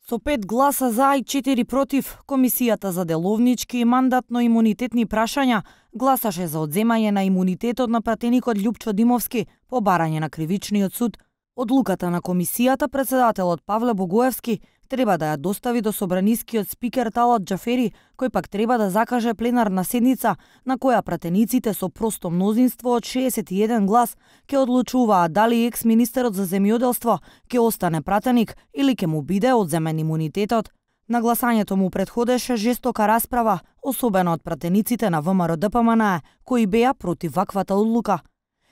Со 5 гласа за и 4 против, Комисијата за деловнички и мандатно-имунитетни прашања гласаше за одземање на имунитетот на пратеникот Љупчо Димовски по барање на кривичниот суд. Одлуката на комисијата председателот Павле Богоевски треба да ја достави до собранискиот спикер Талат Џафери, кој пак треба да закаже пленарна седница на која пратениците со просто мнозинство од 61 глас ќе одлучуваат дали екс-министерот за земјоделство ќе остане пратеник или ќе му биде одземен имунитетот. На гласањето му претходеше жестока расправа, особено од пратениците на ВМРО-ДПМНЕ, кои беа против ваквата одлука.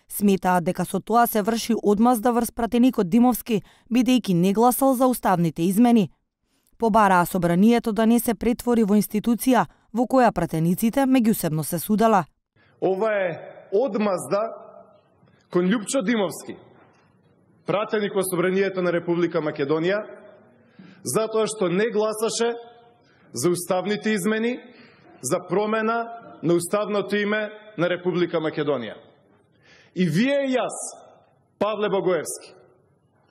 Сметаат дека со тоа се врши одмазда врз пратеникот Димовски, бидејќи не гласал за уставните измени. Побараа собранието да не се претвори во институција во која пратениците меѓусебно се судела. Ова е одмазда кон Љупчо Димовски, пратеник во собранието на Република Македонија, затоа што не гласаше за уставните измени, за промена на уставното име на Република Македонија. И вие и јас, Павле Богоевски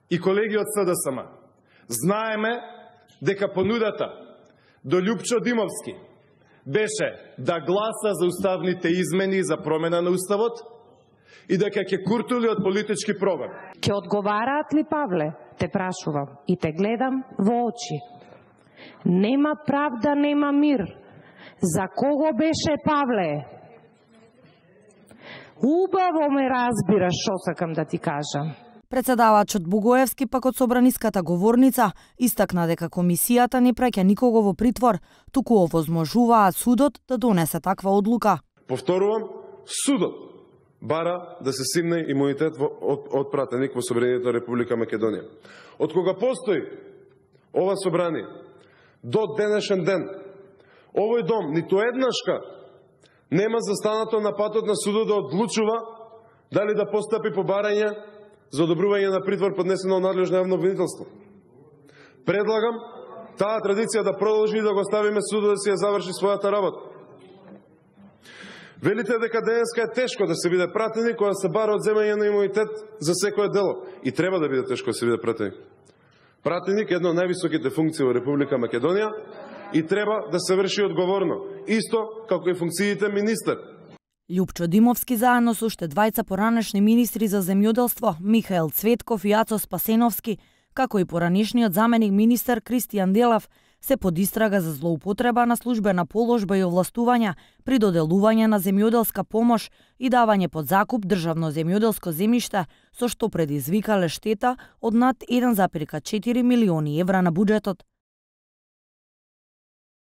и колеги од СДСМ, знаеме дека понудата до Љупчо Димовски беше да гласа за уставните измени за промена на уставот и дека ќе куртули од политички прогон. Ќе одговараат ли, Павле? Те прашувам и те гледам во очи. Нема правда, нема мир. За кого беше, Павле? Убаво ме разбираш што сакам да ти кажам. Председавачот Богоевски пак од собраниската говорница истакна дека комисијата не праќа никого во притвор, туку овозможуваат судот да донесе таква одлука. Повторувам, судот бара да се симне имунитет од пратеник во собранието на Република Македонија. Од кога постои ова собрание до денешен ден, овој дом ниту еднашка нема застанато на патот на судот да одлучува дали да постапи по барање за одобрување на притвор поднесено од надлежно јавно обвинителство. Предлагам таа традиција да продолжи и да го оставиме судот да си ја заврши својата работа. Велите дека денеска е тешко да се биде пратеник кога се бара одземање на имунитет за секое дело. И треба да биде тешко да се биде пратеник. Пратеник е една од највисоките функции во Република Македонија и треба да се врши одговорно, исто како и функциите министер. Љупчо Димовски заедно со уште двајца поранешни министри за земјоделство, Михаел Цветков и Ацо Спасеновски, како и поранешниот заменик министер Кристијан Делав, се под истрага за злоупотреба на службена положба и овластувања при доделување на земјоделска помош и давање под закуп државно земјоделско земјиште, со што предизвикале штета од над 1,4 милиони евра на буџетот.